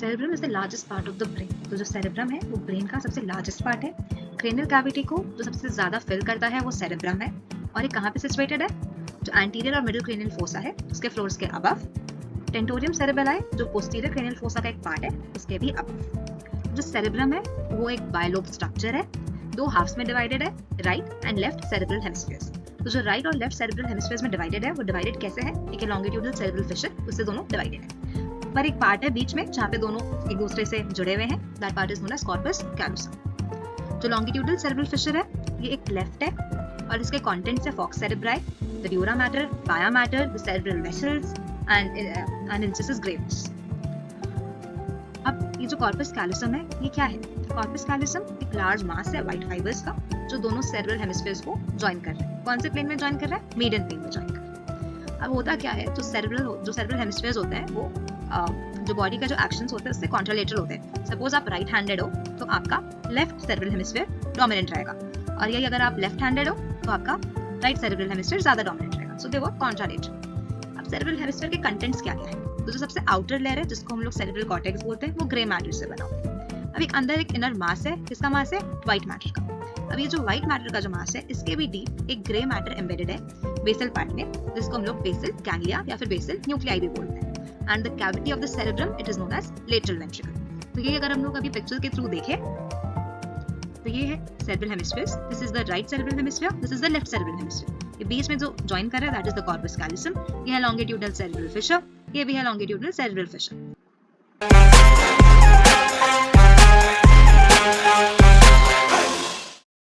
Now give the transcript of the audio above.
Cerebrum is the largest part of the brain. तो जो cerebrum है वो ब्रेन का सबसे लार्जेस्ट पार्ट है। क्रेनियल कैविटी को जो सबसे ज्यादा फिल करता है वो सेरेब्रम है। और ये कहाँ पे सिचुएटेड है? जो एंटीरियर और मिडिल क्रेनियल फोसा है उसके फ्लोर्स के अबव। टेंटोरियम सेरेबेलाई जो पोस्टीरियर क्रेनियल फोसा का एक पार्ट है उसके भी अबव। जो सेरेब्रम है वो एक बायलोब स्ट्रक्चर है, दो हाफ्स में डिवाइडेड है, right and left cerebral hemispheres. तो जो राइट और लेफ्ट सेरेब्रल हेमिस्फीयर्स में डिवाइडेड है वो डिवाइडेड कैसे है? एक लॉन्गिट्यूडनल सेरेब्रल फिशर, उससे दोनों डिवाइडेड है। पर एक पार्ट है बीच में जहाँ पे दोनों एक दूसरे से जुड़े हुए हैं, that part is known as corpus callosum. जो लॉन्गिट्यूडनल सेरेब्रल फिशर है ये एक लेफ्ट है और इसके कंटेंट्स है falx cerebri, the dura mater, pia mater, the cerebral vessels and इंसिस ग्रेव्स। अब ये जो कॉर्पस कैलोसम है ये क्या है? कॉर्पस कैलोसम एक लार्ज मास है व्हाइट फाइबर्स का जो दोनों सेरेब्रल हेमिस्फीयर्स को जॉइन कर रहा है। कौन से प्लेन में जॉइन कर रहा है? मीडियन प्लेन में जॉइन कर रहा है। अब होता क्या है, जो सेरेब्रल हेमिस्फीयर्स होते हैं वो जो बॉडी का जो एक्शंस होते हैं उससे कॉन्ट्रालेटरल होते हैं। सपोज आप राइट हैंडेड हो तो आपका लेफ्ट सेरेब्रल हेमिस्फीयर डोमिनेंट रहेगा, और यही अगर आप लेफ्ट हैंडेड हो तो आपका राइट सेरेब्रल हेमिस्फीयर ज्यादा डोमिनेंट रहेगा। सो दे वर्क कॉन्ट्रालेटरल। अब सेरेब्रल हेमिस्फीयर के कंटेंट्स क्या क्या है? तो जो सबसे आउटर लेयर है जिसको हम लोग सेरेब्रल कॉर्टेक्स बोलते हैं वो ग्रे मैटर से बना होता है। अब एक अंदर एक इनर मास है, किसका मास है? व्हाइट मैटर का। अब ये जो व्हाइट मैटर का जो मास है इसके भी डीप एक ग्रे मैटर एम्बेडेड है बेसल पार्ट में, जिसको हम लोग बेसल गैंग्लिया या फिर बेसल न्यूक्लियाई भी बोलते हैं। And the cavity of the cerebrum it is known as lateral ventricle. तो ये अगर हम लोग अभी पिक्चर के थ्रू देखें तो ये है cerebral hemispheres, this is the right cerebral hemisphere, this is the left cerebral hemisphere. ये बीच में जो जॉइन कर रहा है that is the corpus callosum. ये है लॉन्गिट्यूडनल सेरेब्रल फिशर, ये भी है लॉन्गिट्यूडनल सेरेब्रल फिशर।